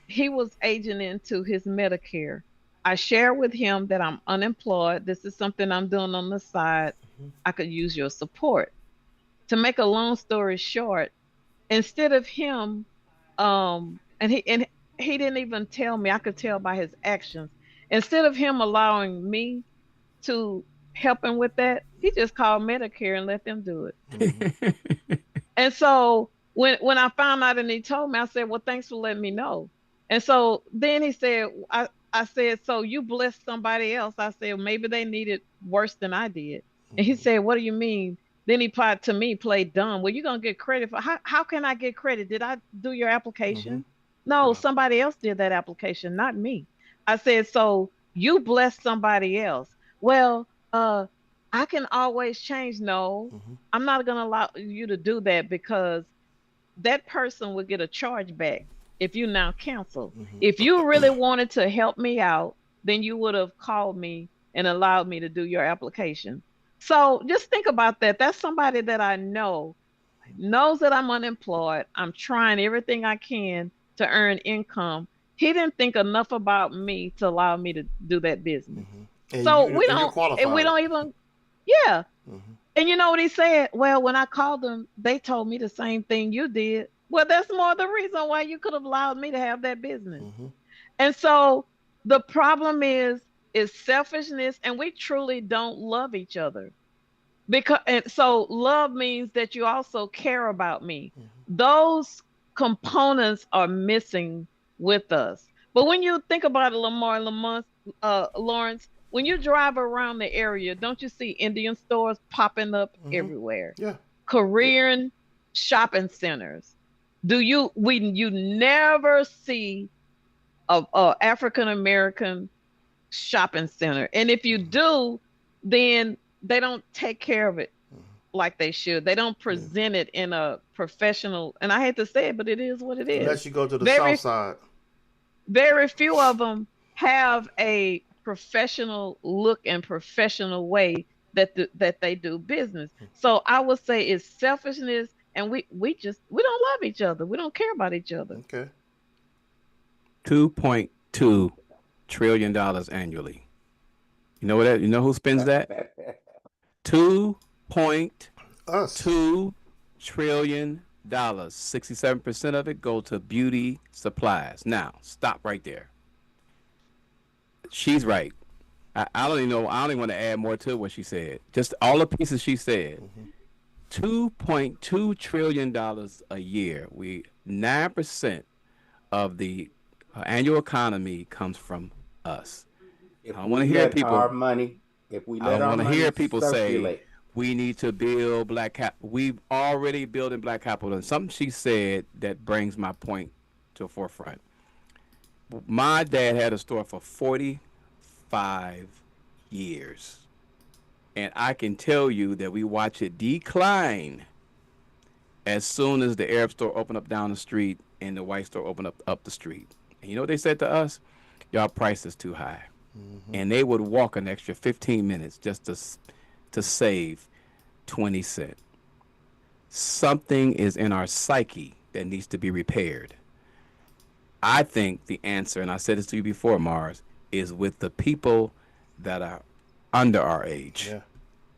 he was aging into his Medicare. I share with him that I'm unemployed. This is something I'm doing on the side. I could use your support. To make a long story short, instead of him, and he didn't even tell me, I could tell by his actions. Instead of him allowing me to help him with that, he just called Medicare and let them do it. And so when I found out and he told me, I said, "Well, thanks for letting me know." And so then he said, I said, "So you blessed somebody else?" I said, "Maybe they need it worse than I did." And he said, "What do you mean?" Then he played to me, played dumb. Well, you're gonna get credit for how can I get credit? Did I do your application? No, Wow. somebody else did that application, not me. I said, "So you blessed somebody else." Well, I can always change. No, I'm not going to allow you to do that because that person would get a charge back if you now cancel. If you really wanted to help me out, then you would have called me and allowed me to do your application. So just think about that. That's somebody that I know knows that I'm unemployed. I'm trying everything I can to earn income. He didn't think enough about me to allow me to do that business. And So you and you're we qualified. don't even, yeah. And you know what he said? Well, when I called them, they told me the same thing you did. Well, that's more the reason why you could have allowed me to have that business. And so the problem is selfishness, and we truly don't love each other. Because and so love means that you also care about me. Those components are missing with us. But when you think about it, Lawrence, when you drive around the area, don't you see Indian stores popping up everywhere? Yeah. Korean shopping centers. You never see a African American shopping center. And if you do, then they don't take care of it like they should. They don't present it in a professional, and I hate to say it, but it is what it is. Unless you go to the south Very, side. very few of them have a professional look and professional way that they do business. So I would say it's selfishness, and we don't love each other. We don't care about each other. Okay. $2.2 trillion annually. You know what? You know who spends that? 2.2 trillion dollars. 67% of it go to beauty supplies. Now, stop right there. She's right. I don't even know. I don't even want to add more to what she said. Just all the pieces she said. $2.2 trillion a year. 9% of the annual economy comes from us. If I we want to hear let people. our money, if we I let don't our want to money hear people circulate, say we need to build black cap. We've already building black capital. And something she said that brings my point to the forefront. My dad had a store for 45 years. And I can tell you that we watch it decline as soon as the Arab store opened up down the street and the white store opened up the street. And you know what they said to us? Y'all price is too high. And they would walk an extra 15 minutes just to save 20 cents. Something is in our psyche that needs to be repaired. I think the answer, and I said this to you before, Mars, is with the people that are under our age. Yeah.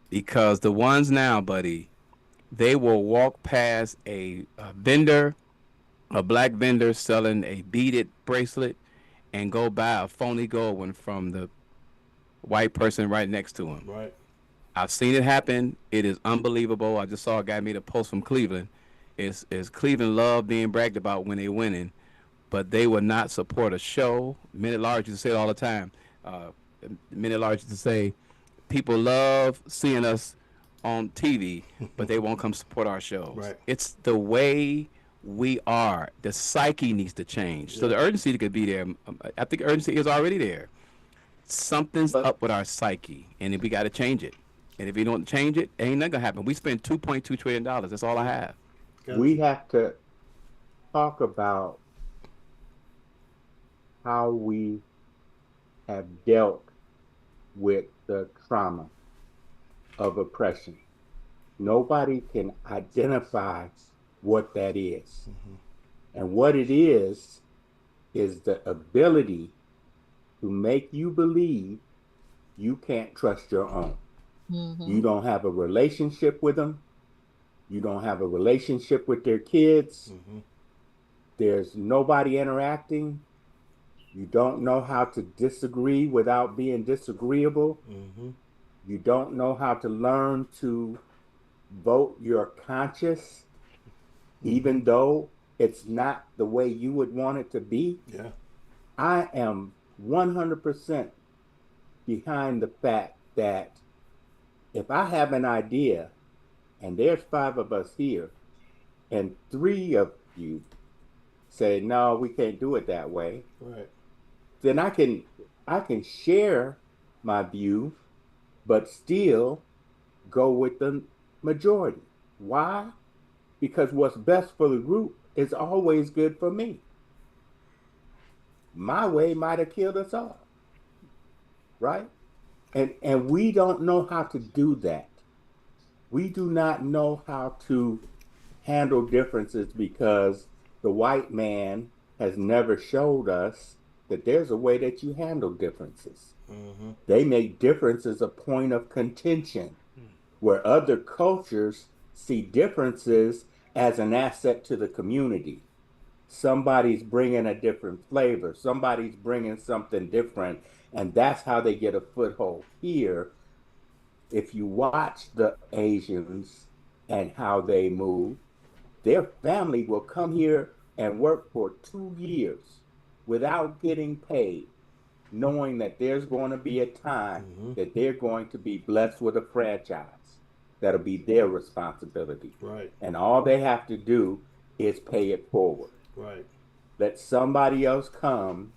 Because the ones now, buddy, they will walk past a vendor, a black vendor selling a beaded bracelet, and go buy a phony gold one from the white person right next to him. Right. I've seen it happen. It is unbelievable. I just saw a guy made a post from Cleveland. Is Cleveland love being bragged about when they winning, but they would not support a show. Minute Large used to say it all the time. Minute Large used to say, people love seeing us on TV, but they won't come support our shows. Right. It's the way we are. The psyche needs to change. So the urgency could be there. I think urgency is already there. Something's up with our psyche, and we got to change it. And if we don't change it, ain't nothing gonna happen. We spend $2.2 trillion. That's all I have. we have to talk about how we have dealt with the trauma of oppression. Nobody can identify what that is. And what it is the ability to make you believe you can't trust your own. You don't have a relationship with them. You don't have a relationship with their kids. There's nobody interacting. You don't know how to disagree without being disagreeable. You don't know how to learn to vote your conscience, even though it's not the way you would want it to be. Yeah. I am 100% behind the fact that if I have an idea and there's 5 of us here and 3 of you say, no, we can't do it that way, Right. then I can share my view, but still go with the majority. Why? Because what's best for the group is always good for me. My way might have killed us all. Right? And we don't know how to do that. We do not know how to handle differences because the white man has never showed us that there's a way that you handle differences. They make differences a point of contention, where other cultures see differences as an asset to the community. Somebody's bringing a different flavor, somebody's bringing something different, and that's how they get a foothold. Here, if you watch the Asians and how they move, their family will come here and work for 2 years without getting paid, knowing that there's going to be a time that they're going to be blessed with a franchise. That'll be their responsibility. Right. And all they have to do is pay it forward. Right. Let somebody else come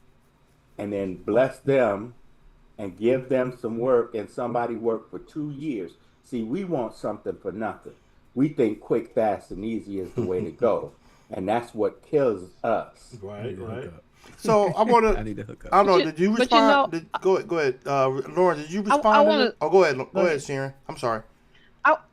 and then bless them and give them some work, and somebody work for 2 years. See, we want something for nothing. We think quick, fast, and easy is the way to go. And that's what kills us. Right, right. So I want I need to hook up. I don't know. But Did you but you respond? know, Go ahead. Lauren, did you respond? I to wanna- it? Oh, go ahead. Go ahead, Sharon. I'm sorry.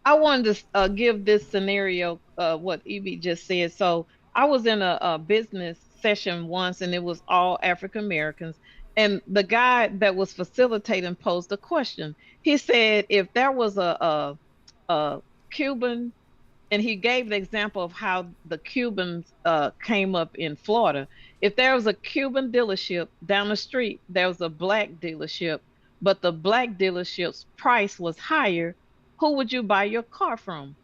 I wanted to give this scenario what Evie just said. So I was in a business session once, and it was all African Americans. And the guy that was facilitating posed a question. He said, if there was a Cuban, and he gave the example of how the Cubans came up in Florida. If there was a Cuban dealership down the street, there was a black dealership, but the black dealership's price was higher, who would you buy your car from?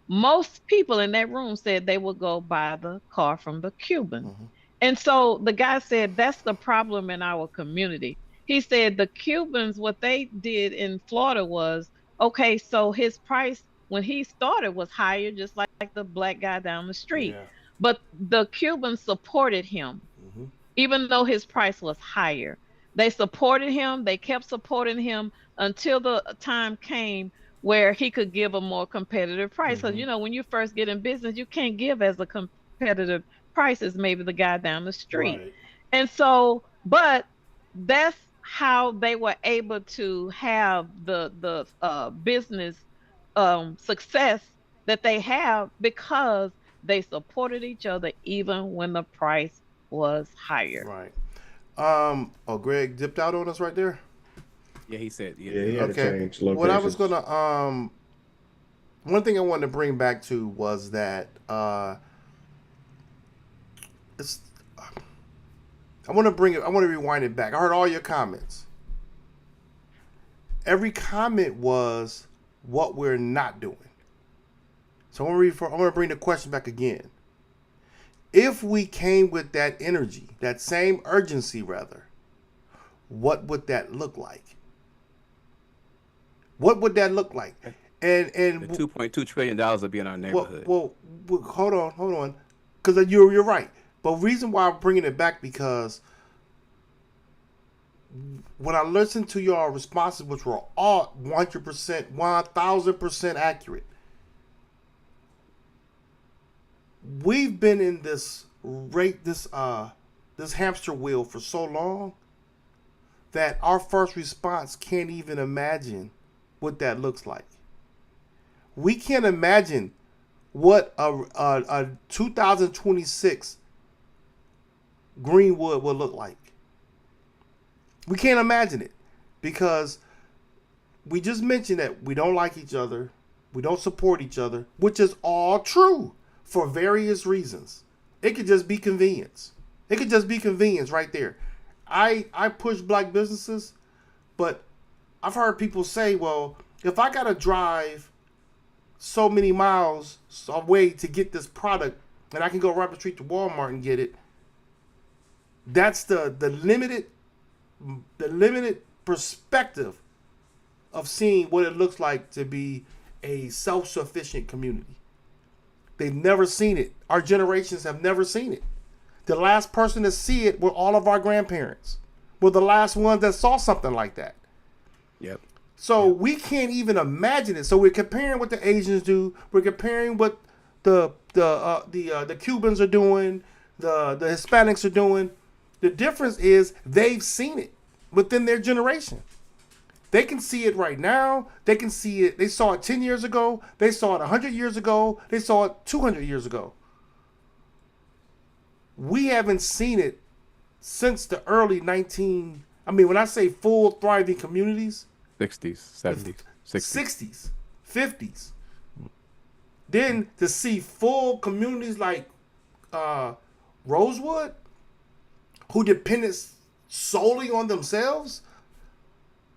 Most people in that room said they would go buy the car from the Cuban. And so the guy said, that's the problem in our community. He said the Cubans, what they did in Florida was, okay, so his price when he started was higher, just like the black guy down the street. Yeah. But the Cubans supported him, even though his price was higher. They supported him, they kept supporting him until the time came where he could give a more competitive price. Because, when you first get in business, you can't give as a competitive price as maybe the guy down the street. Right. And so, but that's how they were able to have the business success that they have, because they supported each other even when the price was higher. Right. Oh, Greg dipped out on us right there. Yeah, he said. Yeah, Yeah, he had to Okay. change What I was locations. gonna one thing I wanted to bring back to was that it's I want to rewind it back. I heard all your comments. Every comment was what we're not doing. So I want to bring the question back again. If we came with that energy, that same urgency rather, what would that look like? What would that look like? And the $2.2 trillion will be in our neighborhood. well, hold on, because you're right. But reason why I'm bringing it back, because when I listened to your responses, which were all 100%, 1,000% accurate, we've been in this hamster wheel for so long that our first response can't even imagine what that looks like. We can't imagine what a 2026 Greenwood will look like. We can't imagine it because we just mentioned that we don't like each other, we don't support each other, which is all true for various reasons. It could just be convenience. It could just be convenience right there. I push black businesses, but I've heard people say, well, if I gotta drive so many miles away to get this product and I can go right up the street to Walmart and get it, that's the limited perspective of seeing what it looks like to be a self-sufficient community. They've never seen it. Our generations have never seen it. The last person to see it were all of our grandparents. Were the last ones that saw something like that. Yep. So we can't even imagine it. So we're comparing what the Asians do. We're comparing what the Cubans are doing, the Hispanics are doing. The difference is they've seen it within their generation. They can see it right now. They can see it. They saw it 10 years ago. They saw it 100 years ago. They saw it 200 years ago. We haven't seen it since the early when I say full thriving communities, 60s, 70s, 60s. 60s, 50s. Then to see full communities like Rosewood, who depended solely on themselves,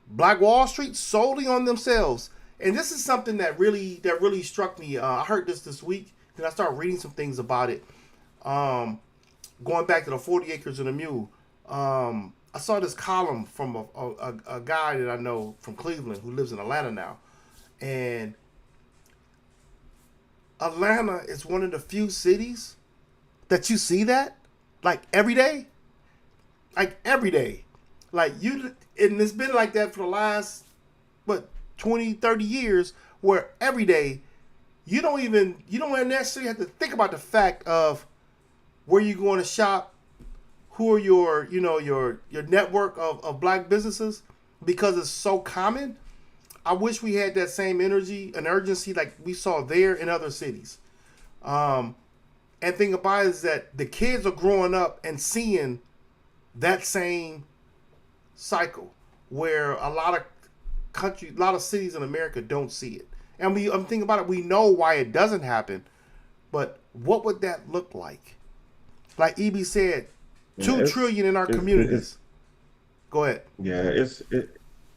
Black Wall Street solely on themselves. And this is something that really struck me. I heard this week. Then I started reading some things about it. Going back to the 40 Acres and a Mule. I saw this column from a guy that I know from Cleveland who lives in Atlanta now. And Atlanta is one of the few cities that you see that like every day. Like every day. Like and it's been like that for the last 20, 30 years, where every day you don't necessarily have to think about the fact of where you're going to shop, who are your network of black businesses, because it's so common. I wish we had that same energy and urgency like we saw there in other cities. And thing about it is that the kids are growing up and seeing that same cycle, where a lot of cities in America don't see it. And I'm thinking about it, we know why it doesn't happen, but what would that look like? Like EB said, $2 trillion in our communities. Go ahead. Yeah,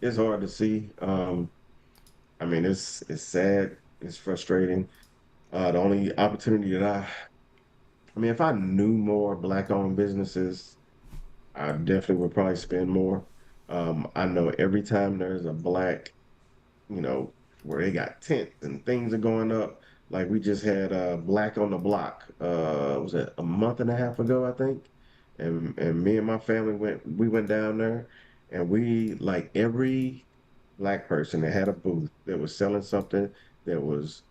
it's hard to see. It's sad. It's frustrating. The only opportunity that if I knew more black-owned businesses, I definitely would probably spend more. I know every time there's a black, where they got tents and things are going up. Like we just had Black on the Block. Was it a month and a half ago, I think? And me and my family went down there, and we, like, every black person that had a booth that was selling something that was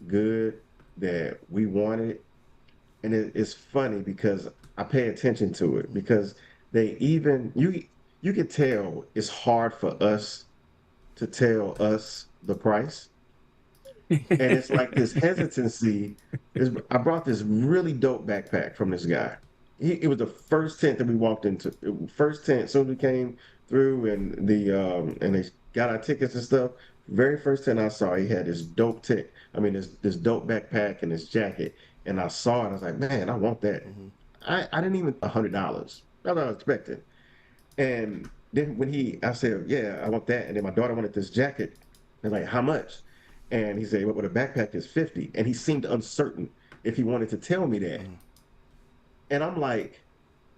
good, that we wanted. And it's funny because I pay attention to it, because you could tell it's hard for us to tell us the price. And it's like this hesitancy. I brought this really dope backpack from this guy. It was the first tent that we walked into. First tent, soon as we came through, and they got our tickets and stuff. Very first tent I saw, he had this dope tent. This dope backpack and this jacket. And I saw it. I was like, man, I want that. Mm-hmm. I didn't even $100. That's what I was expecting. And then I said, yeah, I want that. And then my daughter wanted this jacket. I was like, how much? And he said, well, the backpack is $50. And he seemed uncertain if he wanted to tell me that. Mm. And I'm like,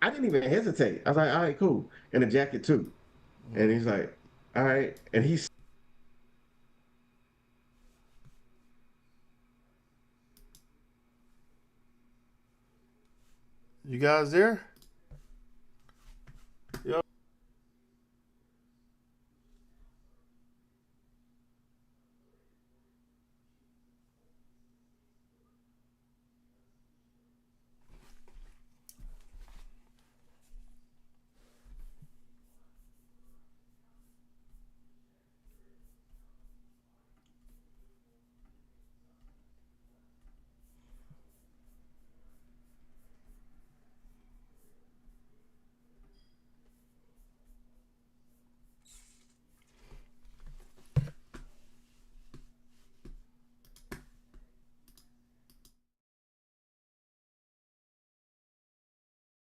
I didn't even hesitate. I was like, all right, cool. And the jacket too. Mm. And he's like, all right. And you guys there?